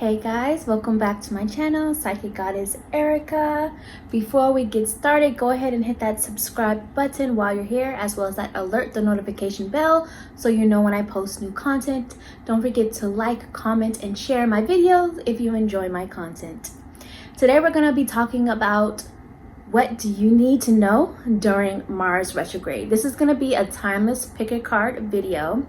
Hey guys, welcome back to my channel, Psychic Goddess Erika. Before we get started, go ahead and hit that subscribe button while you're here, as well as that alert, the notification bell, so you know when I post new content. Don't forget to like, comment, and share my videos if you enjoy my content. Today we're going to be talking about what do you need to know during Mars retrograde. This is going to be a timeless pick a card video.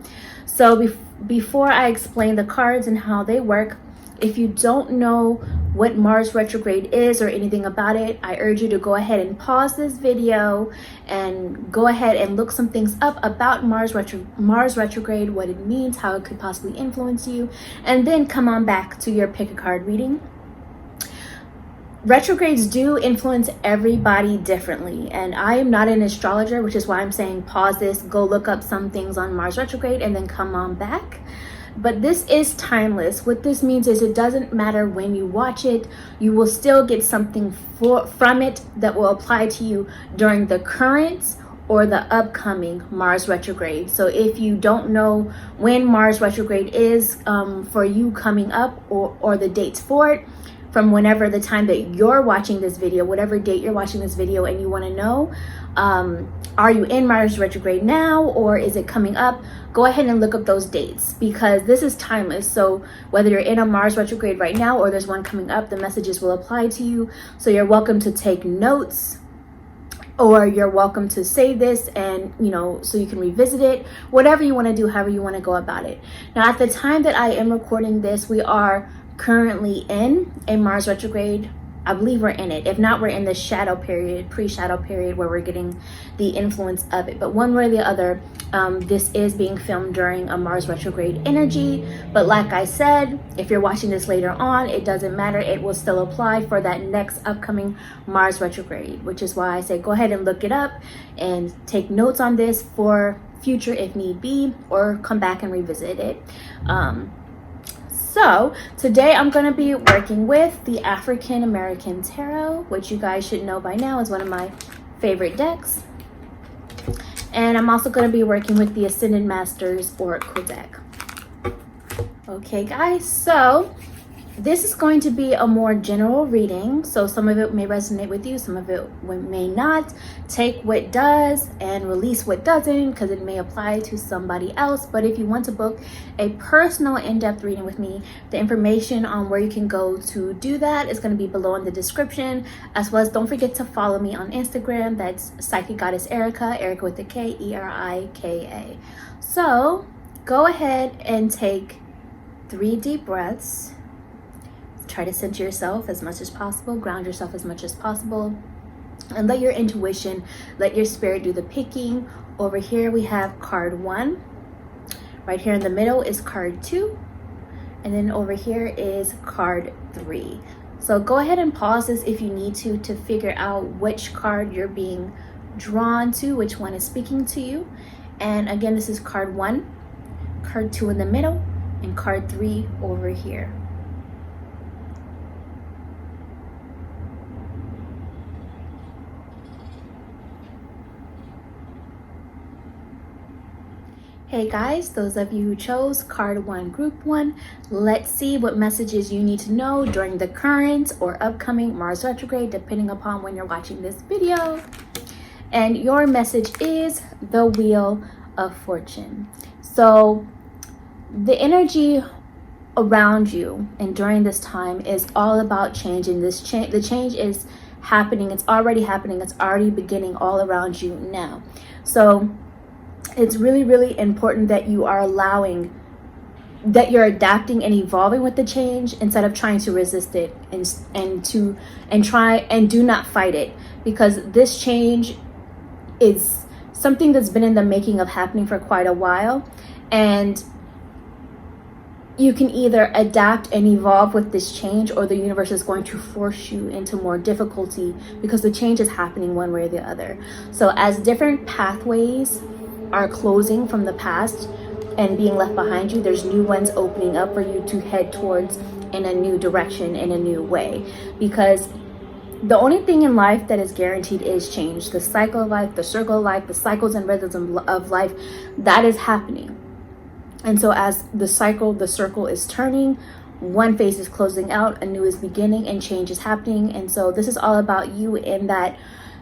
So before I explain the cards and how they work, if you don't know what Mars retrograde is or anything about it, I urge you to go ahead and pause this video and go ahead and look some things up about Mars retrograde, what it means, how it could possibly influence you, and then come on back to your pick a card reading. Retrogrades do influence everybody differently, and I am not an astrologer, which is why I'm saying pause this, go look up some things on Mars retrograde, and then come on back. But this is timeless. What this means is it doesn't matter when you watch it, you will still get something from it that will apply to you during the current or the upcoming Mars retrograde. So if you don't know when Mars retrograde is for you coming up, or the dates for it, from whenever the time that you're watching this video, whatever date you're watching this video, and you want to know, are you in Mars retrograde now, or is it coming up? Go ahead and look up those dates, because this is timeless. So whether you're in a Mars retrograde right now or there's one coming up, the messages will apply to you. So you're welcome to take notes, or you're welcome to save this and, so you can revisit it, whatever you want to do, however you want to go about it. Now, at the time that I am recording this, we are currently in a Mars retrograde. I believe we're in it. If not, we're in the shadow period, pre-shadow period, where we're getting the influence of it. But one way or the other, this is being filmed during a Mars retrograde energy. But like I said, if you're watching this later on, it doesn't matter. It will still apply for that next upcoming Mars retrograde, which is why I say go ahead and look it up and take notes on this for future if need be, or come back and revisit it. So today I'm going to be working with the African American Tarot, which you guys should know by now is one of my favorite decks. And I'm also going to be working with the Ascended Masters Oracle deck. Okay guys, so this is going to be a more general reading. So some of it may resonate with you, some of it may not. Take what does and release what doesn't, because it may apply to somebody else. But if you want to book a personal in-depth reading with me, the information on where you can go to do that is going to be below in the description, as well as don't forget to follow me on Instagram. That's Psychic Goddess Erika, Erika with a K, Erika. So go ahead and take 3 deep breaths. Try to center yourself as much as possible, ground yourself as much as possible, and let your intuition, let your spirit do the picking. Over here we have card 1. Right here in the middle is card 2. And then over here is card 3. So go ahead and pause this if you need to figure out which card you're being drawn to, which one is speaking to you. And again, this is card 1, card 2 in the middle, and card 3 over here. Hey guys, those of you who chose card 1, group 1, let's see what messages you need to know during the current or upcoming Mars retrograde, depending upon when you're watching this video. And your message is the Wheel of Fortune. So the energy around you and during this time is all about change, and the change is happening. It's already happening. It's already beginning all around you now. So it's really, really important that you are that you're adapting and evolving with the change instead of trying to resist it and do not fight it, because this change is something that's been in the making of happening for quite a while. And you can either adapt and evolve with this change, or the universe is going to force you into more difficulty, because the change is happening one way or the other. So as different pathways are closing from the past and being left behind you, there's new ones opening up for you to head towards in a new direction, in a new way. Because the only thing in life that is guaranteed is change. The cycle of life, the circle of life, the cycles and rhythms of life, that is happening. And so as the circle is turning, one phase is closing out, a new is beginning, and change is happening. And so this is all about you in that,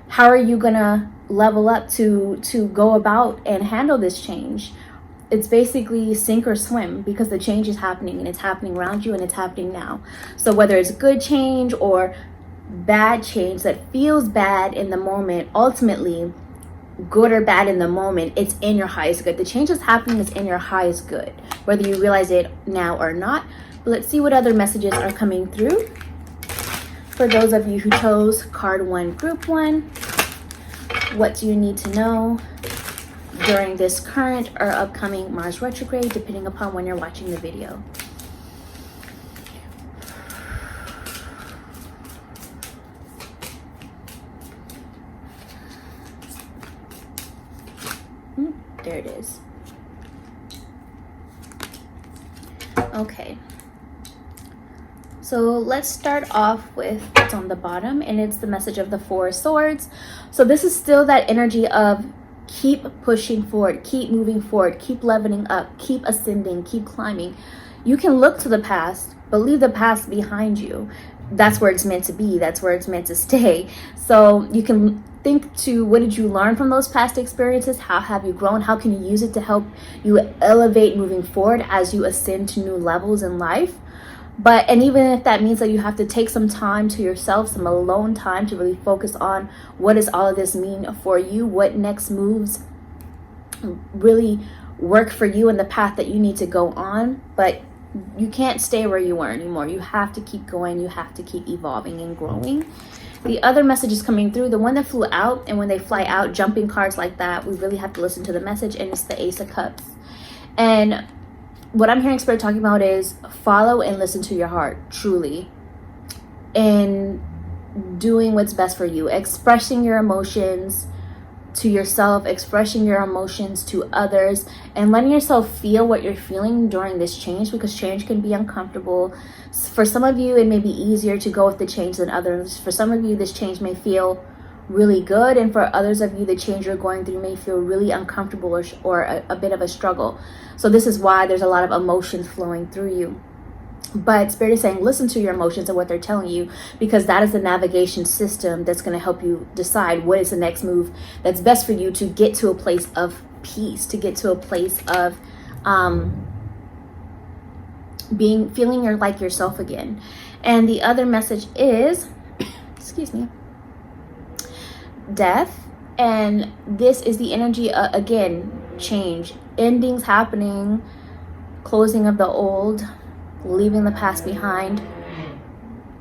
how are you gonna level up to go about and handle this change? It's basically sink or swim, because the change is happening, and it's happening around you, and it's happening now. So whether it's good change or bad change that feels bad in the moment, ultimately good or bad in the moment, it's in your highest good. The change that's happening is in your highest good, whether you realize it now or not. But let's see what other messages are coming through for those of you who chose card 1, group 1. What do you need to know during this current or upcoming Mars retrograde, depending upon when you're watching the video? There it is. Okay. So let's start off with what's on the bottom, and it's the message of the 4 of Swords. So this is still that energy of keep pushing forward, keep moving forward, keep leveling up, keep ascending, keep climbing. You can look to the past, but leave the past behind you. That's where it's meant to be. That's where it's meant to stay. So you can think to, what did you learn from those past experiences? How have you grown? How can you use it to help you elevate moving forward as you ascend to new levels in life? And even if that means that you have to take some time to yourself, some alone time to really focus on what does all of this mean for you, what next moves really work for you in the path that you need to go on. But you can't stay where you are anymore. You have to keep going. You have to keep evolving and growing. The other message is coming through, the one that flew out, and when they fly out, jumping cards like that, we really have to listen to the message, and it's the Ace of Cups. And what I'm hearing Spirit talking about is follow and listen to your heart, truly, in doing what's best for you, expressing your emotions to yourself, expressing your emotions to others, and letting yourself feel what you're feeling during this change, because change can be uncomfortable. For some of you, it may be easier to go with the change than others. For some of you, this change may feel really good, and for others of you, the change you're going through may feel really uncomfortable or a bit of a struggle. So this is why there's a lot of emotions flowing through you. But Spirit is saying, listen to your emotions and what they're telling you, because that is the navigation system that's going to help you decide what is the next move that's best for you to get to a place of peace, to get to a place of feeling like yourself again. And the other message is, excuse me, death. And this is the energy, again, change, endings happening, closing of the old, leaving the past behind.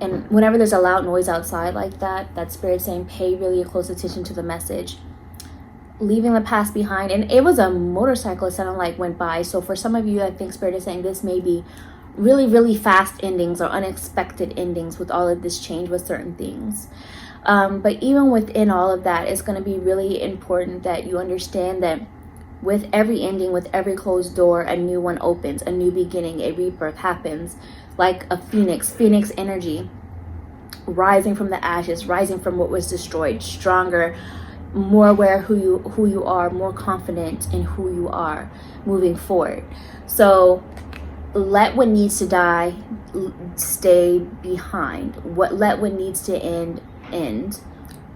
And whenever there's a loud noise outside like that, that Spirit saying, pay really close attention to the message. Leaving the past behind. And it was a motorcycle, it sounded like, went by. So for some of you, I think Spirit is saying this may be really, really fast endings or unexpected endings with all of this change with certain things. But even within all of that, it's going to be really important that you understand that with every ending, with every closed door, a new one opens, a new beginning, a rebirth happens, like a phoenix energy, rising from the ashes, rising from what was destroyed, stronger, more aware who you are, more confident in who you are moving forward. So let what needs to die stay behind. Let what needs to end.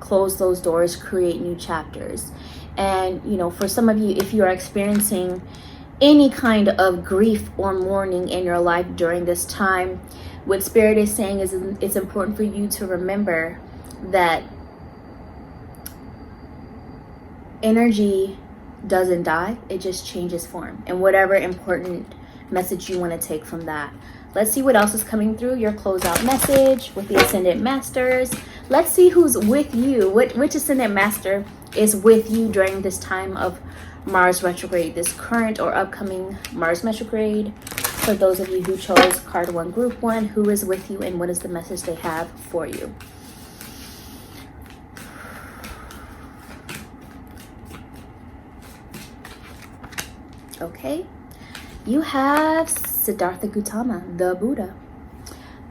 Close those doors, create new chapters. And for some of you, if you are experiencing any kind of grief or mourning in your life during this time, what Spirit is saying is it's important for you to remember that energy doesn't die, it just changes form. And whatever important message you want to take from that. Let's see what else is coming through your closeout message with the Ascendant Masters. Let's see who's with you. Which Ascendant Master is with you during this time of Mars retrograde, this current or upcoming Mars retrograde. For those of you who chose card 1, group 1, who is with you and what is the message they have for you? Okay, you have Siddhartha Gautama, the Buddha.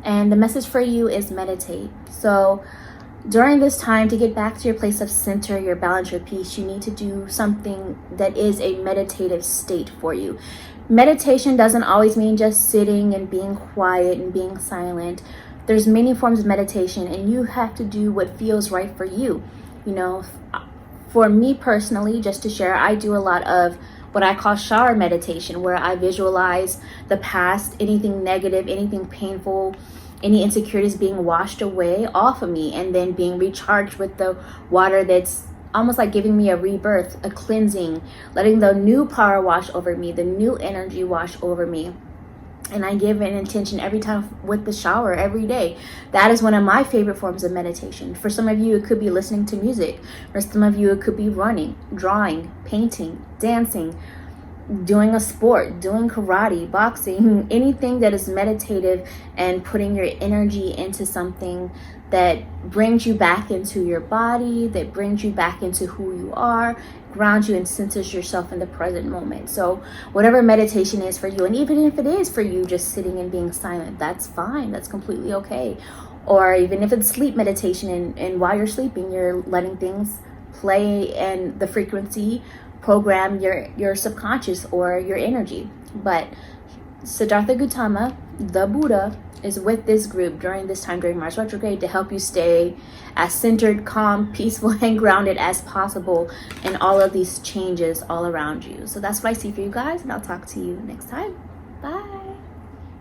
And the message for you is meditate. So during this time, to get back to your place of center, your balance, your peace, you need to do something that is a meditative state for you. meditation doesn't always mean just sitting and being quiet and being silent. There's many forms of meditation, and you have to do what feels right for you. You know, for me personally, just to share, I do a lot of what I call shower meditation, where I visualize the past, anything negative, anything painful, any insecurities being washed away off of me, and then being recharged with the water that's almost like giving me a rebirth, a cleansing, letting the new power wash over me, the new energy wash over me. And I give an intention every time with the shower every day. That is one of my favorite forms of meditation. For some of you, it could be listening to music. For some of you, it could be running, drawing, painting, dancing, doing a sport, doing karate, boxing, anything that is meditative and putting your energy into something that brings you back into your body, that brings you back into who you are, grounds you and centers yourself in the present moment. So whatever meditation is for you, and even if it is for you just sitting and being silent, that's fine. That's completely okay. Or even if it's sleep meditation, and while you're sleeping, you're letting things play and the frequency program your subconscious or your energy. But Siddhartha Gautama, the Buddha, is with this group during this time during Mars retrograde to help you stay as centered, calm, peaceful, and grounded as possible in all of these changes all around you. So that's what I see for you guys, and I'll talk to you next time. Bye.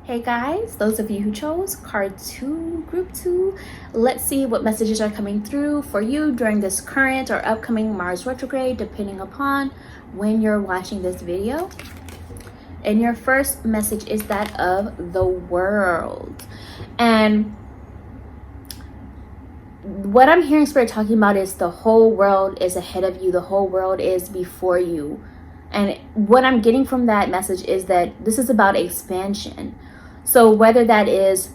Hey guys, those of you who chose card 2, group 2, let's see what messages are coming through for you during this current or upcoming Mars retrograde, depending upon when you're watching this video. And your first message is that of the world. And what I'm hearing Spirit talking about is the whole world is ahead of you. The whole world is before you. And what I'm getting from that message is that this is about expansion. So whether that is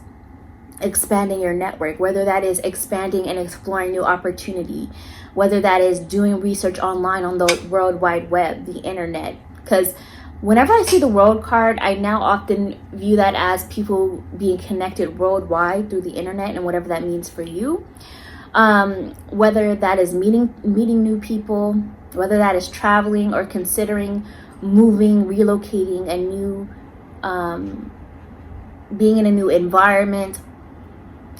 expanding your network, whether that is expanding and exploring new opportunity, whether that is doing research online on the World Wide Web, the internet, because whenever I see the world card, I now often view that as people being connected worldwide through the internet and whatever that means for you. Whether that is meeting new people, whether that is traveling or considering moving, relocating a new, being in a new environment,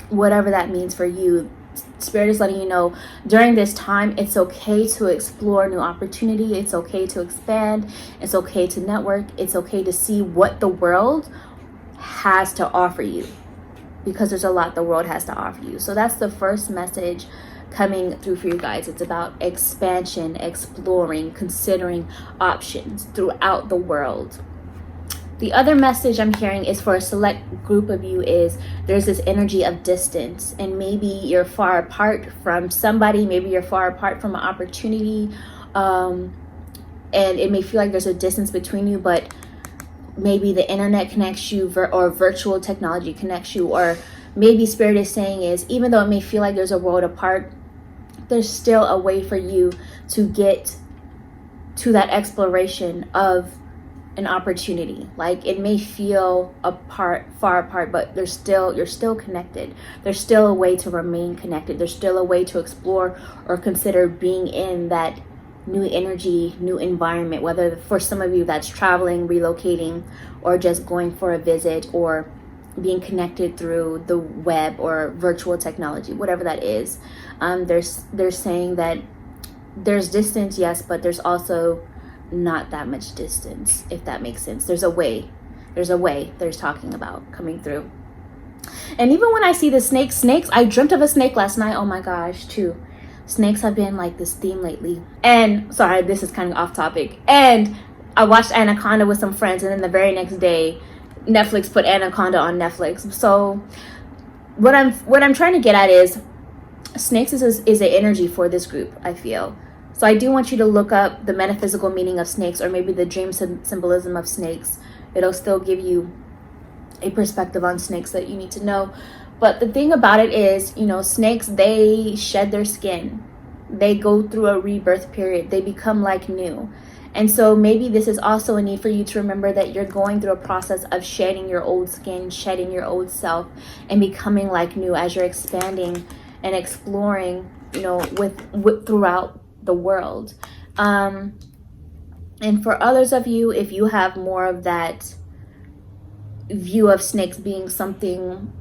whatever that means for you. Spirit is letting you know during this time, it's okay to explore new opportunity. It's okay to expand. It's okay to network. It's okay to see what the world has to offer you, because there's a lot the world has to offer you. So that's the first message coming through for you guys. It's about expansion, exploring, considering options throughout the world. The other message I'm hearing is for a select group of you is there's this energy of distance, and maybe you're far apart from somebody, maybe you're far apart from an opportunity, and it may feel like there's a distance between you, but maybe the internet connects you or virtual technology connects you, or maybe Spirit is saying is even though it may feel like there's a world apart, there's still a way for you to get to that exploration of an opportunity. Like it may feel far apart, but you're still connected. There's still a way to remain connected. There's still a way to explore or consider being in that new energy, new environment, whether for some of you that's traveling, relocating, or just going for a visit, or being connected through the web or virtual technology, whatever that is. They're saying that there's distance, yes, but there's also not that much distance, if that makes sense. There's a way there's talking about coming through. And even when I see the snakes, I dreamt of a snake last night. Oh my gosh, too. Snakes have been like this theme lately. And sorry, this is kind of off topic. And I watched Anaconda with some friends, and then the very next day Netflix put Anaconda on Netflix. So what I'm trying to get at is snakes is an energy for this group, I feel. So I do want you to look up the metaphysical meaning of snakes, or maybe the dream symbolism of snakes. It'll still give you a perspective on snakes that you need to know. But the thing about it is, snakes, they shed their skin. They go through a rebirth period. They become like new. And so maybe this is also a need for you to remember that you're going through a process of shedding your old skin, shedding your old self, and becoming like new as you're expanding and exploring, with throughout the world. And for others of you, if you have more of that view of snakes being something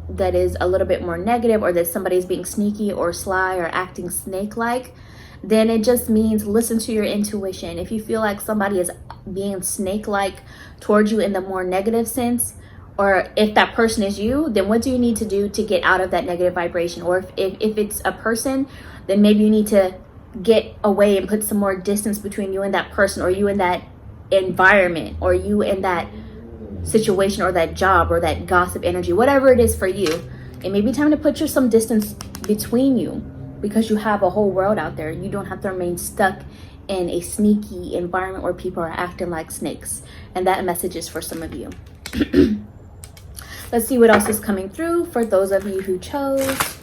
that is a little bit more negative, or that somebody's being sneaky or sly or acting snake-like, then it just means listen to your intuition. If you feel like somebody is being snake-like towards you in the more negative sense, or if that person is you, then what do you need to do to get out of that negative vibration? Or if it's a person, then maybe you need to get away and put some more distance between you and that person, or you and that environment, or you and that situation, or that job, or that gossip energy, whatever it is for you. It may be time to put some distance between you, because you have a whole world out there. You don't have to remain stuck in a sneaky environment where people are acting like snakes. And that message is for some of you. Let's see what else is coming through for those of you who chose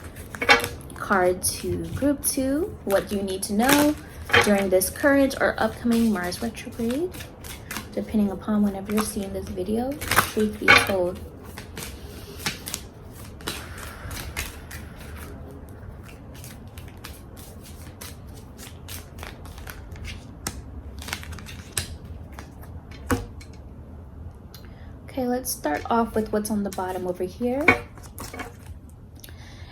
card 2, group 2. What do you need to know during this current or upcoming Mars retrograde? Depending upon whenever you're seeing this video, truth be told. Okay, let's start off with what's on the bottom over here.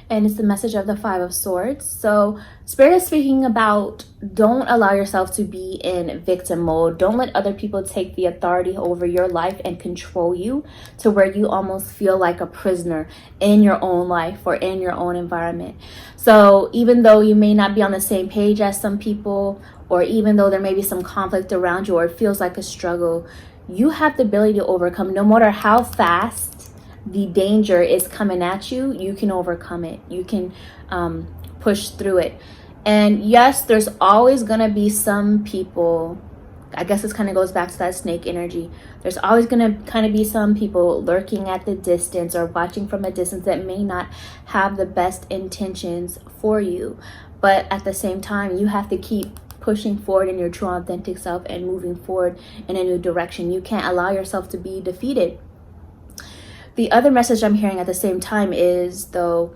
And it's the message of the 5 of Swords. So Spirit is speaking about, don't allow yourself to be in victim mode. Don't let other people take the authority over your life and control you to where you almost feel like a prisoner in your own life or in your own environment. So even though you may not be on the same page as some people, or even though there may be some conflict around you, or it feels like a struggle, you have the ability to overcome. No matter how fast the danger is coming at you, you can overcome it. You can push through it. And yes, there's always gonna be some people, I guess this kind of goes back to that snake energy. There's always gonna kind of be some people lurking at the distance or watching from a distance that may not have the best intentions for you. But at the same time, you have to keep pushing forward in your true authentic self and moving forward in a new direction. You can't allow yourself to be defeated. The other message I'm hearing at the same time is, though,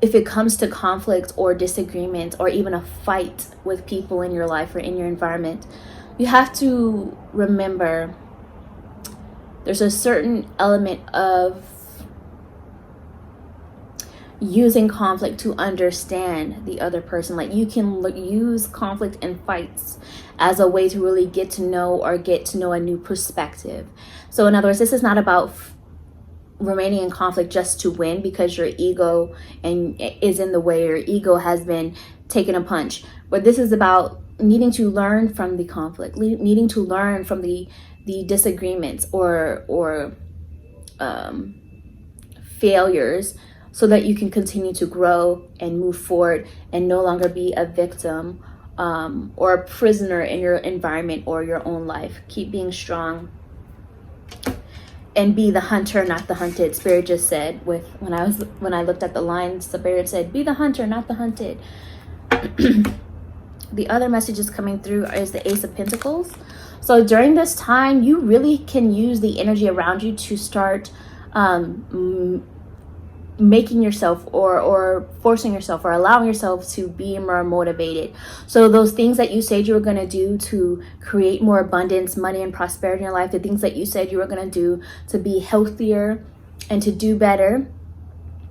if it comes to conflict or disagreement, or even a fight with people in your life or in your environment, you have to remember there's a certain element of using conflict to understand the other person. Like, you can use conflict and fights as a way to really get to know a new perspective. So in other words, this is not about remaining in conflict just to win because your ego is in the way, your ego has been taking a punch. But this is about needing to learn from the conflict, needing to learn from the disagreements or failures, so that you can continue to grow and move forward and no longer be a victim or a prisoner in your environment or your own life. Keep being strong and be the hunter, not the hunted. Spirit just said, when I looked at the lines, Spirit said, be the hunter, not the hunted. The other messages coming through is the Ace of Pentacles. So during this time, you really can use the energy around you to start making yourself or forcing yourself or allowing yourself to be more motivated. So those things that you said you were going to do to create more abundance, money, and prosperity in your life, the things that you said you were going to do to be healthier and to do better,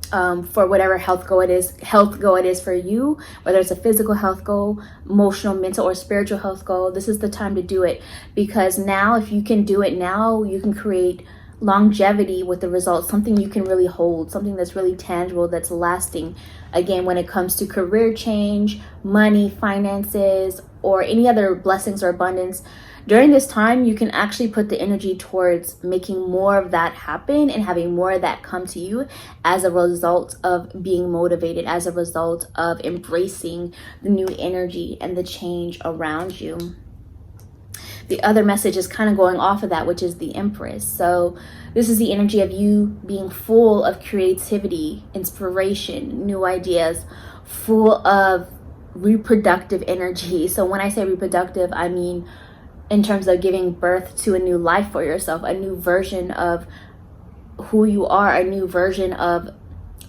for whatever health goal it is for you, whether it's a physical health goal, emotional, mental, or spiritual health goal, this is the time to do it. Because now, if you can do it now, you can create longevity with the results, something you can really hold, something that's really tangible, that's lasting. Again, when it comes to career change, money, finances, or any other blessings or abundance, during this time, you can actually put the energy towards making more of that happen and having more of that come to you as a result of being motivated, as a result of embracing the new energy and the change around you. The other message is kind of going off of that, which is the Empress. So this is the energy of you being full of creativity, inspiration, new ideas, full of reproductive energy. So when I say reproductive, I mean in terms of giving birth to a new life for yourself, a new version of who you are, a new version of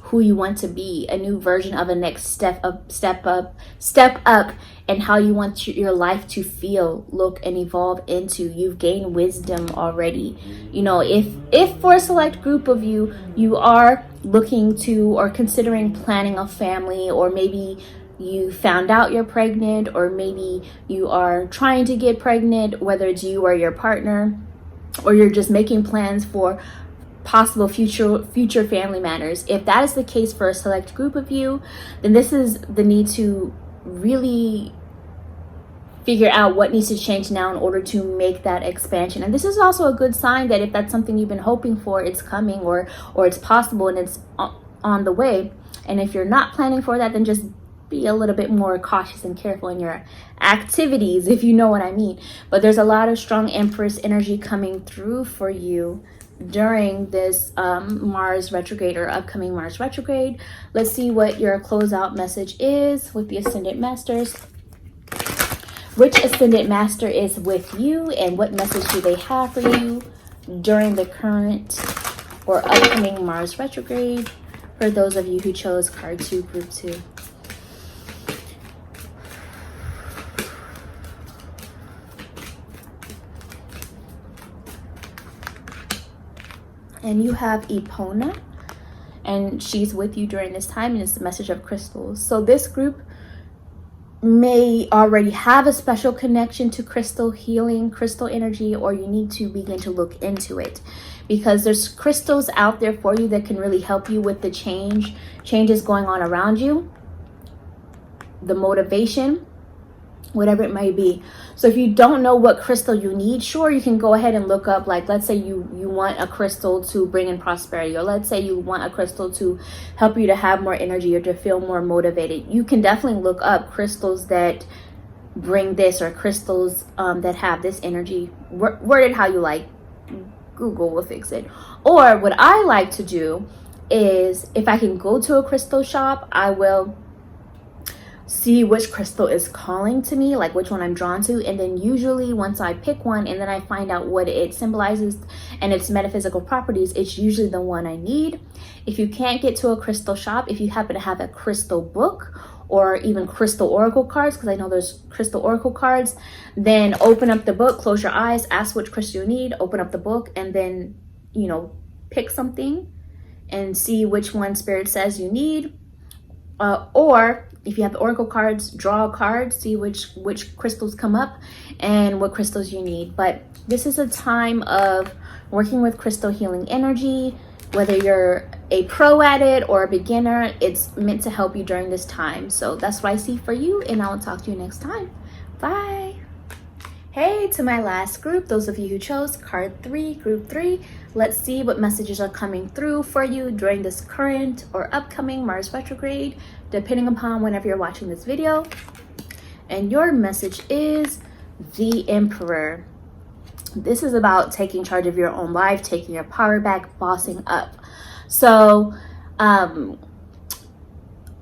who you want to be, a new version of a next step up, and how you want your life to feel, look, and evolve into. You've gained wisdom already. You know, if for a select group of you, you are looking to or considering planning a family, or maybe you found out you're pregnant, or maybe you are trying to get pregnant, whether it's you or your partner, or you're just making plans for possible future family matters. If that is the case for a select group of you, then this is the need to really figure out what needs to change now in order to make that expansion. And this is also a good sign that if that's something you've been hoping for, it's coming, or it's possible and it's on the way. And if you're not planning for that, then just be a little bit more cautious and careful in your activities, if you know what I mean. But there's a lot of strong Empress energy coming through for you during this Mars retrograde or upcoming Mars retrograde. Let's see what your closeout message is with the Ascendant Masters. Which Ascendant Master is with you, and what message do they have for you during the current or upcoming Mars retrograde, for those of you who chose card 2, group 2. And you have Epona, and she's with you during this time, and it's the message of crystals. So this group may already have a special connection to crystal healing, crystal energy, or you need to begin to look into it, because there's crystals out there for you that can really help you with the changes going on around you, the motivation, whatever it may be. So if you don't know what crystal you need, sure, you can go ahead and look up, like, let's say you want a crystal to bring in prosperity, or let's say you want a crystal to help you to have more energy or to feel more motivated. You can definitely look up crystals that bring this, or crystals that have this energy. Word it how you like. Google will fix it. Or what I like to do is, if I can go to a crystal shop, I will see which crystal is calling to me, like which one I'm drawn to, and then usually once I pick one and then I find out what it symbolizes and its metaphysical properties, it's usually the one I need. If you can't get to a crystal shop, if you happen to have a crystal book or even crystal oracle cards, because I know there's crystal oracle cards, then open up the book, close your eyes, ask which crystal you need, open up the book, and then, you know, pick something and see which one Spirit says you need. Or if you have the oracle cards, draw a card, see which crystals come up and what crystals you need. But this is a time of working with crystal healing energy. Whether you're a pro at it or a beginner, it's meant to help you during this time. So that's what I see for you, and I will talk to you next time. Bye. Hey, to my last group, those of you who chose card 3, group 3, let's see what messages are coming through for you during this current or upcoming Mars retrograde, depending upon whenever you're watching this video. And your message is the Emperor. This is about taking charge of your own life, taking your power back, bossing up. So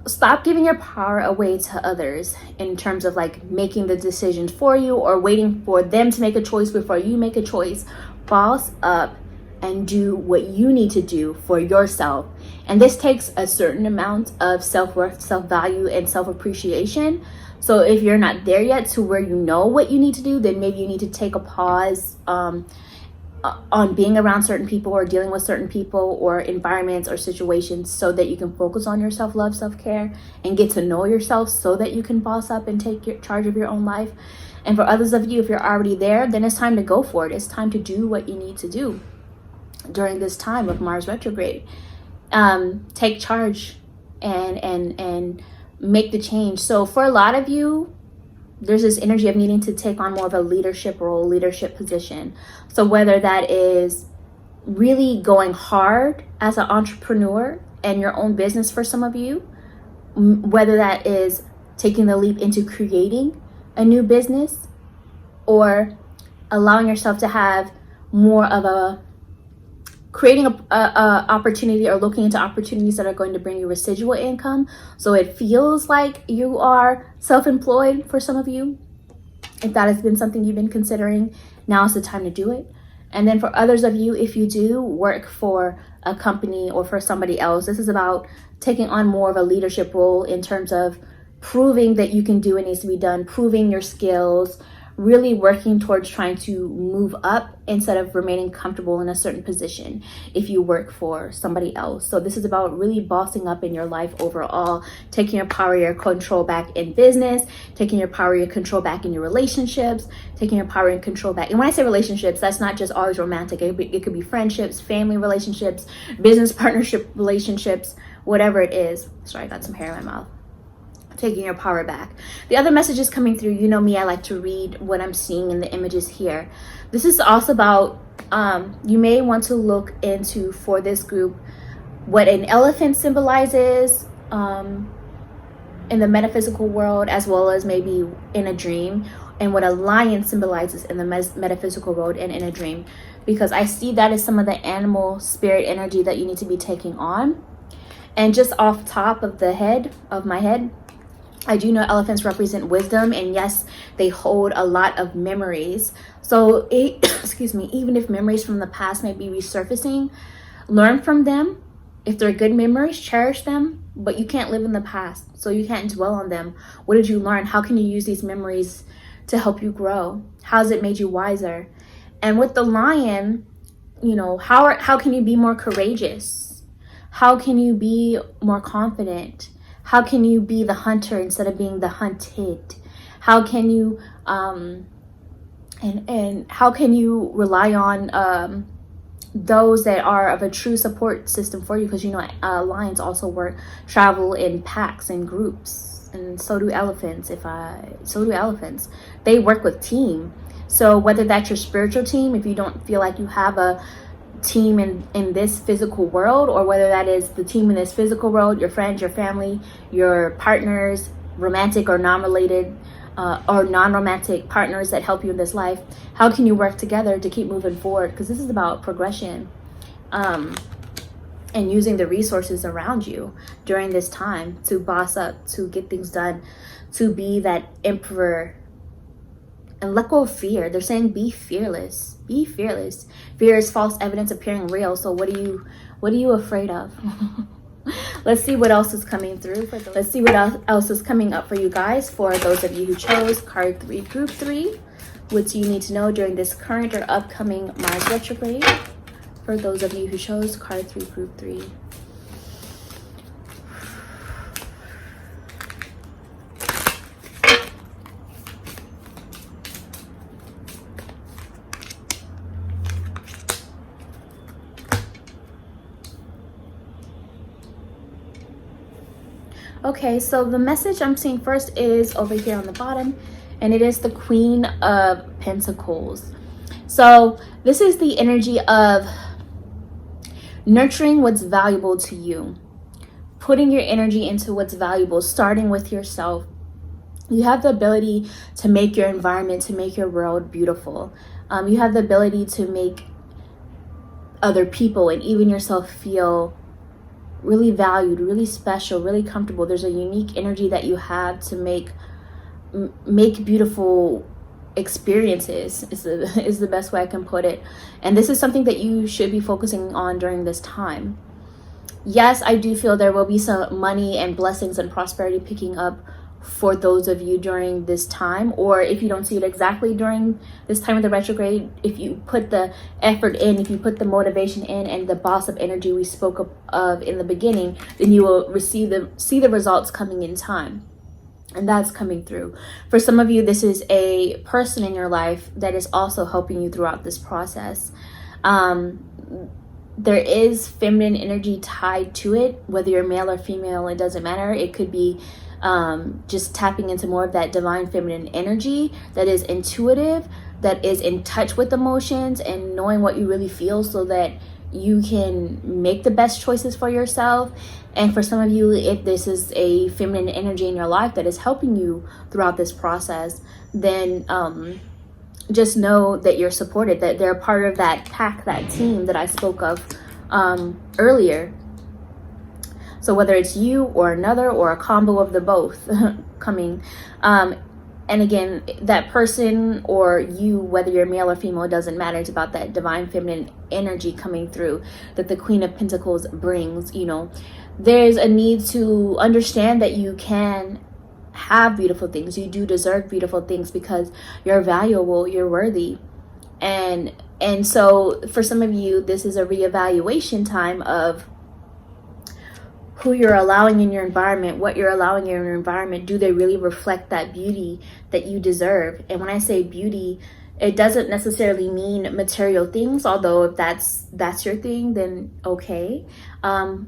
stop giving your power away to others in terms of like making the decisions for you or waiting for them to make a choice before you make a choice. Boss up and do what you need to do for yourself. And this takes a certain amount of self-worth, self-value, and self-appreciation. So if you're not there yet to where you know what you need to do, then maybe you need to take a pause on being around certain people or dealing with certain people or environments or situations, so that you can focus on your self-love, self-care, and get to know yourself so that you can boss up and take charge of your own life. And for others of you, if you're already there, then it's time to go for it. It's time to do what you need to do during this time of Mars retrograde. Take charge and make the change. So for a lot of you, there's this energy of needing to take on more of a leadership role, leadership position. So whether that is really going hard as an entrepreneur and your own business for some of you, whether that is taking the leap into creating a new business, or allowing yourself to have more of a creating a opportunity or looking into opportunities that are going to bring you residual income, so it feels like you are self-employed. For some of you, if that has been something you've been considering, now is the time to do it. And then for others of you, if you do work for a company or for somebody else. This is about taking on more of a leadership role in terms of proving that you can do what needs to be done, proving your skills, really working towards trying to move up instead of remaining comfortable in a certain position if you work for somebody else. So this is about really bossing up in your life overall, taking your power, your control back in business, taking your power, your control back in your relationships, taking your power and control back. And when I say relationships, that's not just always romantic. It could be friendships, family relationships, business partnership relationships, whatever it is. Sorry, I got some hair in my mouth. Taking your power back. The other messages coming through, you know me, I like to read what I'm seeing in the images here. This is also about, you may want to look into, for this group, what an elephant symbolizes in the metaphysical world, as well as maybe in a dream, and what a lion symbolizes in the metaphysical world and in a dream, because I see that as some of the animal spirit energy that you need to be taking on. And just off top of the head of my head, I do know elephants represent wisdom, and yes, they hold a lot of memories. So, excuse me, even if memories from the past may be resurfacing, learn from them. If they're good memories, cherish them, but you can't live in the past, so you can't dwell on them. What did you learn? How can you use these memories to help you grow? How has it made you wiser? And with the lion, you know, how can you be more courageous? How can you be more confident? How can you be the hunter instead of being the hunted? How can you and how can you rely on those that are of a true support system for you? Because you know, lions also travel in packs and groups, and so do elephants. So do elephants. They work with team. So whether that's your spiritual team, if you don't feel like you have a team in this physical world, or whether that is the team in this physical world, your friends, your family, your partners, romantic or non-related or non-romantic partners that help you in this life, how can you work together to keep moving forward? Because this is about progression and using the resources around you during this time to boss up, to get things done, to be that emperor. And let go of fear. They're saying be fearless. Be fearless. Fear is false evidence appearing real. So what are you afraid of? Let's see what else is coming through. Let's see what else is coming up for you guys. For those of you who chose card 3, group 3, what do you need to know during this current or upcoming Mars retrograde? For those of you who chose card 3, group 3. Okay, so the message I'm seeing first is over here on the bottom, and it is the Queen of Pentacles. So this is the energy of nurturing what's valuable to you, putting your energy into what's valuable, starting with yourself. You have the ability to make your environment, to make your world beautiful. You have the ability to make other people and even yourself feel really valued, really special, really comfortable. There's a unique energy that you have to make beautiful experiences is the best way I can put it. And this is something that you should be focusing on during this time. Yes, I do feel there will be some money and blessings and prosperity picking up for those of you during this time, or if you don't see it exactly during this time of the retrograde, if you put the effort in, if you put the motivation in and the boss of energy we spoke of in the beginning, then you will see the results coming in time. And that's coming through. For some of you, this is a person in your life that is also helping you throughout this process. There is feminine energy tied to it, whether you're male or female, it doesn't matter. It could be just tapping into more of that divine feminine energy that is intuitive, that is in touch with emotions and knowing what you really feel so that you can make the best choices for yourself. And for some of you, if this is a feminine energy in your life that is helping you throughout this process, then just know that you're supported, that they're part of that pack, that team that I spoke of earlier. So whether it's you or another or a combo of the both coming, And again, that person or you, whether you're male or female, doesn't matter. It's about that divine feminine energy coming through that the Queen of Pentacles brings. You know, there's a need to understand that you can have beautiful things. You do deserve beautiful things because you're valuable, you're worthy. And so for some of you, this is a reevaluation time of who you're allowing in your environment, what you're allowing in your environment. Do they really reflect that beauty that you deserve? And when I say beauty, it doesn't necessarily mean material things, although if that's your thing, then okay. Or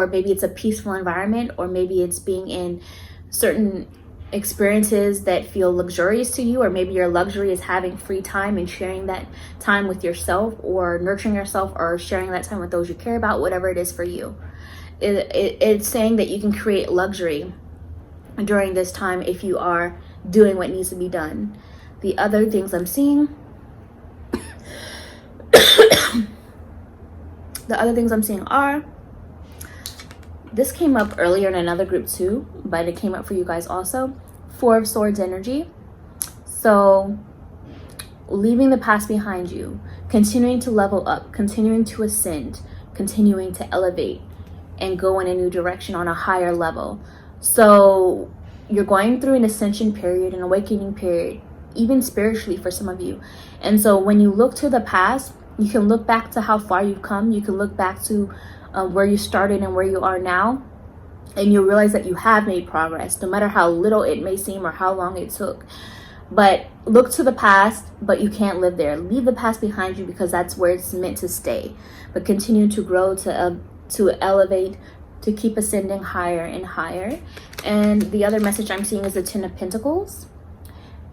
maybe it's a peaceful environment, or maybe it's being in certain experiences that feel luxurious to you, or maybe your luxury is having free time and sharing that time with yourself, or nurturing yourself, or sharing that time with those you care about, whatever it is for you. It's saying that you can create luxury during this time if you are doing what needs to be done. The other things I'm seeing, are, this came up earlier in another group too, but it came up for you guys also. 4 of Swords energy. So leaving the past behind you, continuing to level up, continuing to ascend, continuing to elevate and go in a new direction on a higher level. So you're going through an ascension period, an awakening period, even spiritually for some of you. And so when you look to the past, you can look back to how far you've come. You can look back to where you started and where you are now. And you realize that you have made progress, no matter how little it may seem or how long it took. But look to the past, but you can't live there. Leave the past behind you because that's where it's meant to stay. But continue to grow, to elevate, to keep ascending higher and higher. And the other message I'm seeing is the 10 of Pentacles.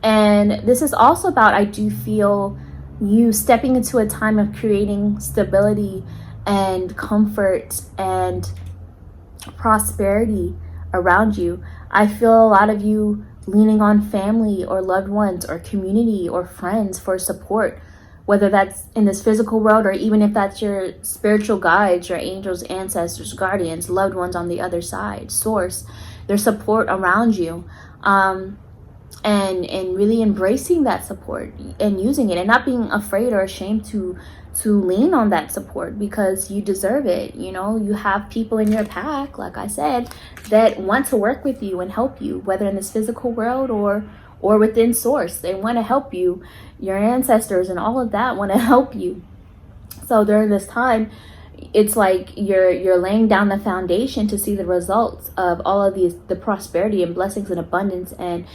And this is also about, I do feel, you stepping into a time of creating stability and comfort and prosperity around you. I feel a lot of you leaning on family or loved ones or community or friends for support, whether that's in this physical world or even if that's your spiritual guides, your angels, ancestors, guardians, loved ones on the other side, source, their support around you. And really embracing that support and using it, and not being afraid or ashamed to lean on that support because you deserve it. You know, you have people in your pack, like I said, that want to work with you and help you, whether in this physical world or within source. They want to help you. Your ancestors and all of that want to help you. So during this time, it's like you're laying down the foundation to see the results of all of the prosperity and blessings and abundance and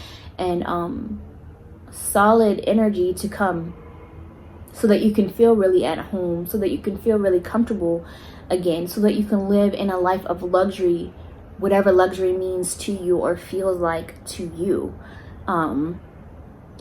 solid energy to come, so that you can feel really at home, so that you can feel really comfortable again, so that you can live in a life of luxury, whatever luxury means to you or feels like to you.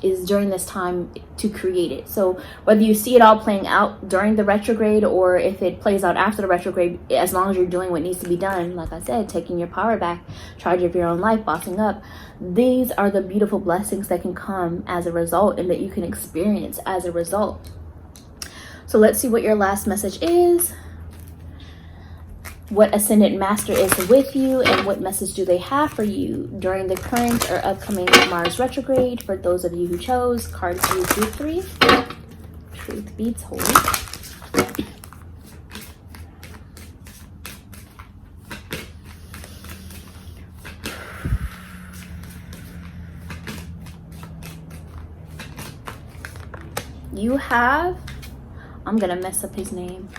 Is during this time to create it. So whether you see it all playing out during the retrograde or if it plays out after the retrograde, as long as you're doing what needs to be done, like I said, taking your power back, charge of your own life, bossing up, these are the beautiful blessings that can come as a result and that you can experience as a result. So let's see what your last message is. What Ascendant Master is with you, and what message do they have for you during the current or upcoming Mars retrograde? For those of you who chose card 323, truth be told. You have, I'm gonna mess up his name.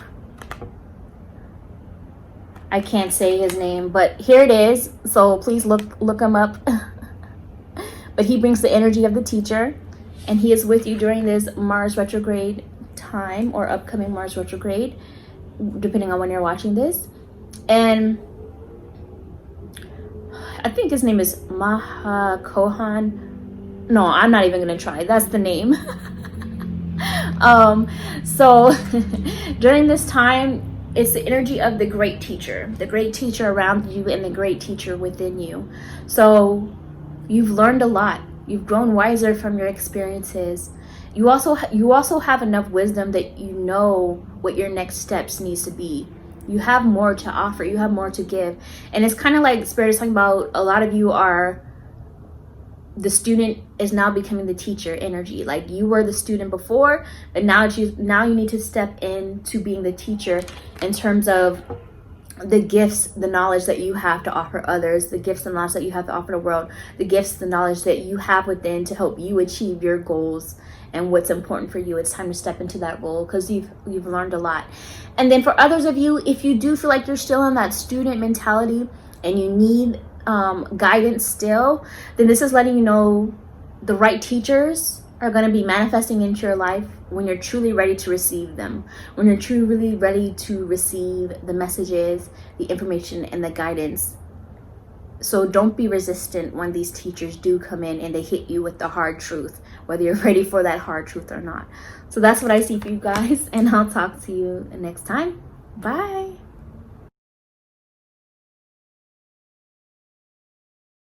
I can't say his name, but here it is. So please look him up. But he brings the energy of the teacher, and he is with you during this Mars retrograde time or upcoming Mars retrograde, depending on when you're watching this. And I think his name is Maha Kohan. No, I'm not even gonna try. That's the name. So during this time, it's the energy of the great teacher around you and the great teacher within you. So you've learned a lot. You've grown wiser from your experiences. You also have enough wisdom that you know what your next steps needs to be. You have more to offer. You have more to give. And it's kind of like Spirit is talking about, a lot of you are the student is now becoming the teacher energy. Like you were the student before, but now you need to step into being the teacher in terms of the gifts, the knowledge that you have to offer others, the gifts and knowledge that you have to offer the world, the gifts, the knowledge that you have within to help you achieve your goals and what's important for you. It's time to step into that role because you've learned a lot. And then for others of you, if you do feel like you're still in that student mentality and you need guidance still, then this is letting you know the right teachers are going to be manifesting into your life when you're truly ready to receive them, when you're truly ready to receive the messages, the information, and the guidance. So don't be resistant when these teachers do come in and they hit you with the hard truth, whether you're ready for that hard truth or not. So that's what I see for you guys, and I'll talk to you next time. Bye.